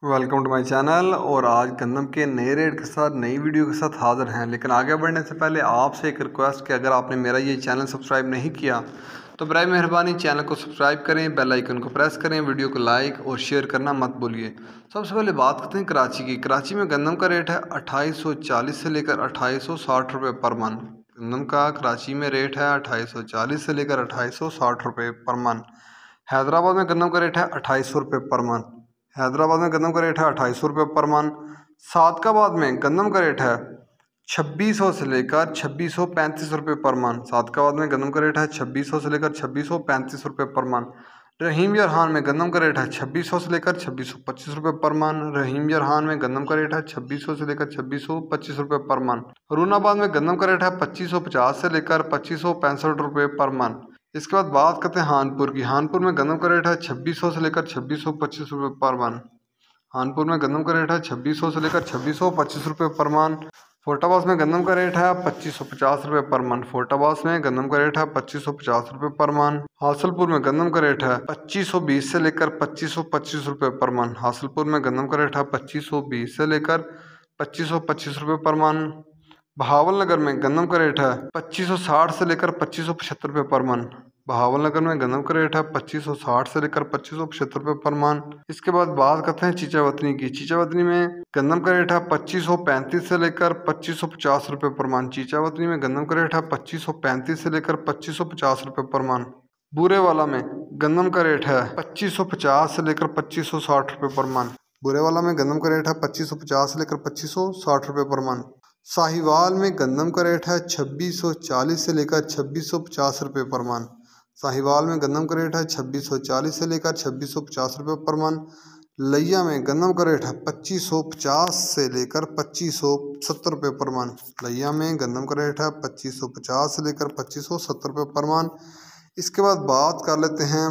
Welcome to my channel. और आज गंदम के नए रेट के साथ नई वीडियो के साथ हाज़िर हैं। लेकिन आगे बढ़ने से पहले आपसे एक रिक्वेस्ट कि अगर आपने मेरा ये चैनल सब्सक्राइब नहीं किया तो बराए मेहरबानी चैनल को सब्सक्राइब करें, बेल आइकन को प्रेस करें, वीडियो को लाइक और शेयर करना मत भूलिए। सबसे पहले बात करते हैं कराची की। कराची में गंदम का रेट है 2840 से लेकर 2860 रुपये पर मन। गंदम का कराची में रेट है 2840 से लेकर 2860 रुपये पर मन। हैदराबाद में गंदम का रेट है 2800 रुपये पर मन। हैदराबाद में गंदम का रेट है 2800 रुपये पर मन। सादकाबाद में गंदम का रेट है 2600 से लेकर 2635 रुपये पर मन। सादकाबाद में गंदम का रेट है 2600 से लेकर 2635 रुपये पर मन। रहीम यरहान में गंदम का रेट है 2600 से लेकर 2625 रुपये पर मन। रहीम यरहान में गंदम का रेट है 2600 से लेकर 2625 रुपये पर मन। रूनाबाद में गंदम का रेट है 2550 से लेकर 2565 रुपये पर मन। इसके बाद बात करते हैं हानपुर की। हानपुर में गंदम का रेट है 2600 से लेकर 2625 रुपये पर मन। हानपुर में गंदम का रेट है 2600 से लेकर 2625 रुपये पर मन। फोटाबास में गंदम का रेट है 2550 रुपये पर मन। फोटाबास में गंदम का रेट है 2550 रुपये पर मन। हासलपुर में गंदम का रेट है 2520 से लेकर 2525 रुपये पर मन। हासलपुर में गंदम का रेट है 2520 से लेकर 2525 रुपये पर मन। बहावलनगर में गंदम का रेट है 2560 से लेकर 2575 रुपये पर मन। बहावलनगर में गंदम का रेट है 2560 से लेकर 2575 रुपये पर मन। इसके बाद बात करते हैं चीचावतनी की। चीचावतनी में गंदम का रेट है 2535 से लेकर 2550 रुपये पर मन। चीचावतनी में गंदम का रेट है 2535 से लेकर 2550 रुपये पर मन। बूरेवाला में गंदम का रेट है 2550 से लेकर 2560 रुपये पर मन। बूरेवाला में गंदम का रेट है 2550 से लेकर 2560 रुपये पर मन। साहिवाल में गंदम का रेट है 2640 से लेकर 2650 रुपये पर मन। साहिवाल में गंदम का रेट है 2640 से लेकर 2650 रुपये पर मन। लैया में गंदम का रेट है 2550 से लेकर 2570 रुपये पर मन। लैया में गंदम का रेट है 2550 से लेकर 2570 रुपये पर मन। इसके बाद बात कर लेते हैं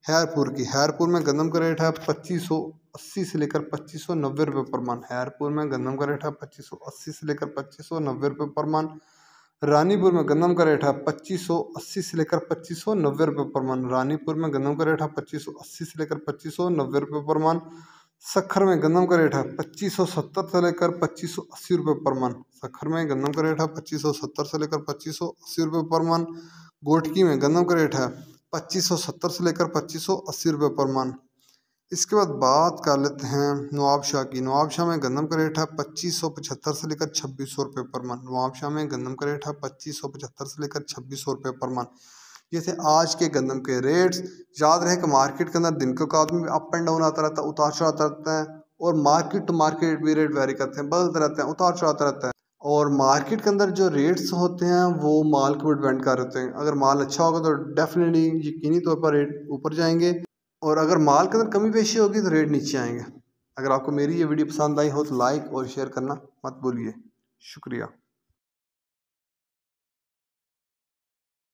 हैरपुर की। हैरपुर में गंदम का रेट है 2580 से लेकर 2590 रुपये पर मन। हैरपुर में गंदम का रेट है 2580 से लेकर 2590 रुपये पर मन। रानीपुर में गंदम का रेट है 2580 से लेकर 2590 रुपये पर मन। रानीपुर में गंदम का रेट है 2580 से लेकर 2590 रुपये पर मन। सक्खर में गंदम का रेट है 2570 से लेकर 2580 रुपये पर मन। सक्खर में गंदम का रेट है 2570 से लेकर 2580 रुपये पर मन। गोटकी में गंदम का रेट है 2570 से लेकर 2580 रुपये पर मन। इसके बाद बात कर लेते हैं नवाबशाह की। नवाबशाह में गंदम का रेट है 2575 से लेकर 2600 रुपये पर मन। नवाबशाह में गंदम का रेट है 2575 से लेकर 2600 रुपये पर मन। ये थे आज के गंदम के रेट्स। याद रहे कि मार्केट के अंदर दिन के औकात में अप एंड डाउन आता रहता है, उतार चढ़ाता रहता है, और मार्केट टू मार्केट भी रेट वेरी करते हैं, बदलते रहते हैं, उतार चढ़ाता रहता है। और मार्केट के अंदर जो रेट्स होते हैं वो माल के ऊपर डिपेंड कर रहे हैं। अगर माल अच्छा होगा तो डेफिनेटली यकीनी तौर पर रेट ऊपर जाएंगे, और अगर माल के अंदर कमी पेशी होगी तो रेट नीचे आएंगे। अगर आपको मेरी ये वीडियो पसंद आई हो तो लाइक और शेयर करना मत भूलिए। शुक्रिया।